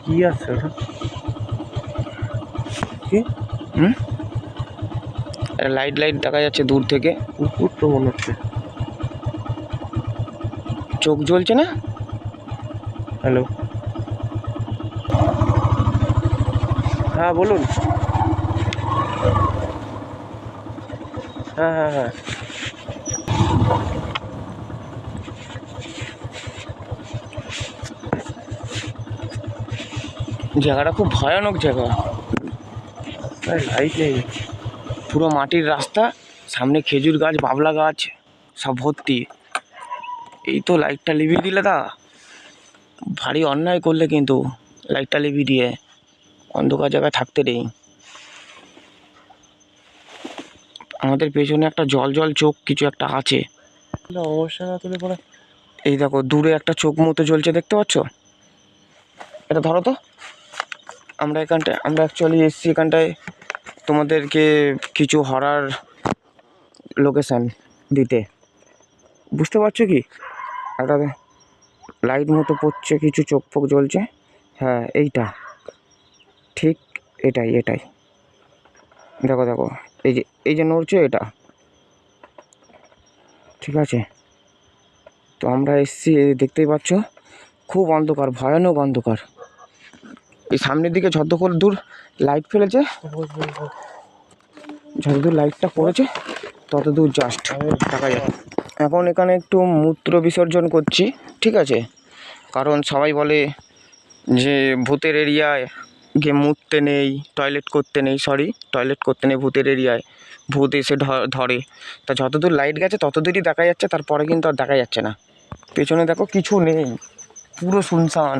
কি আছে কি? লাইট লাইট দেখা যাচ্ছে দূর থেকে। কুকুর তো মনে হচ্ছে। চোখ জ্বলছে না? হ্যালো, হ্যাঁ বলুন। হ্যাঁ হ্যাঁ হ্যাঁ, জায়গাটা খুব ভয়ানক জায়গা। লাইট নেই। পুরো মাটির রাস্তা, সামনে খেজুর গাছ, বাবলা গাছ সব ভর্তি। এই তো লাইটটা লিভিয়ে দিলে দা, ভারী অন্যায় করলে কিন্তু। লাইটটা লিভিয়ে দিয়ে অন্ধকার জায়গায় থাকতে নেই। আমাদের পেছনে একটা জল জল চোখ কিছু একটা আছে। অবশ্যই না তুলে পড়ে। এই দেখো দূরে একটা চোখ মতো জ্বলছে, দেখতে পাচ্ছ? এটা ধরো তো। আমরা অ্যাকচুয়ালি এসছি এখানটায় তোমাদেরকে কিছু হরার লোকেশান দিতে, বুঝতে পারছো কি? একটা লাইট মতো পড়ছে, কিছু চোখ ফোক জ্বলছে। হ্যাঁ এইটা ঠিক, এটাই এটাই। দেখো দেখো, এই যে নড়ছে এটা, ঠিক আছে? তো আমরা এসছি, দেখতেই পাচ্ছ খুব অন্ধকার, ভয়ানক অন্ধকার। এই সামনের দিকে যতক্ষণ দূর লাইট ফেলেছে, যতদূর লাইটটা পড়েছে তত দূর জাস্ট দেখা যায়। এখন এখানে একটু মূত্র বিসর্জন করছি, ঠিক আছে? কারণ সবাই বলে যে ভূতের এরিয়ায় গিয়ে মুততে নেই, টয়লেট করতে নেই ভূতের এরিয়ায়, ভূত এসে ধরে। তা যতদূর লাইট গেছে ততদূরই দেখা যাচ্ছে, তারপরে কিন্তু আর দেখা যাচ্ছে না। পেছনে দেখো কিছু নেই, পুরো শুনশান,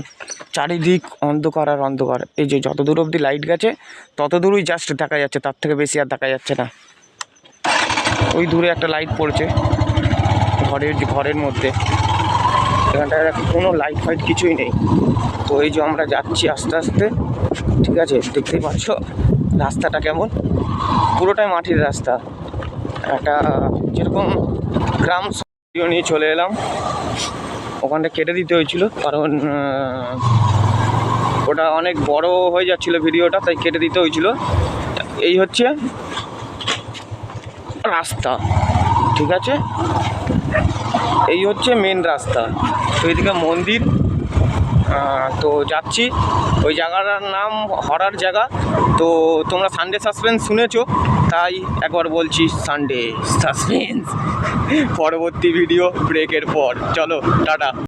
চারিদিক অন্ধকার আর অন্ধকার। এই যে যত দূর অবধি লাইট গেছে তত দূরই জাস্ট দেখা যাচ্ছে, তার থেকে বেশি আর দেখা যাচ্ছে না। ওই দূরে একটা লাইট পড়েছে ঘরের মধ্যে, এখানটায় কোনো লাইট ফাইট কিছুই নেই। তো এই যে আমরা যাচ্ছি আস্তে আস্তে, ঠিক আছে? দেখতেই পাচ্ছ রাস্তাটা কেমন, পুরোটাই মাটির রাস্তা। একটা যেরকম গ্রাম নিয়ে চলে এলাম, ওখানটা কেটে দিতে হয়েছিল কারণ ওটা অনেক বড় হয়ে যাচ্ছিল ভিডিওটা, তাই কেটে দিতে হয়েছিল। এই হচ্ছে রাস্তা, ঠিক আছে? এই হচ্ছে মেন রাস্তা। তো এইদিকে মন্দির, তো যাচ্ছি। ওই জায়গাটার নাম হরার জায়গা। তো তোমরা সানডে সাসপেন্স শুনেছো, তাই একবার বলছি সানডে সাসপেন্স। পরবর্তী ভিডিও ব্রেকের পর। চলো টাটা।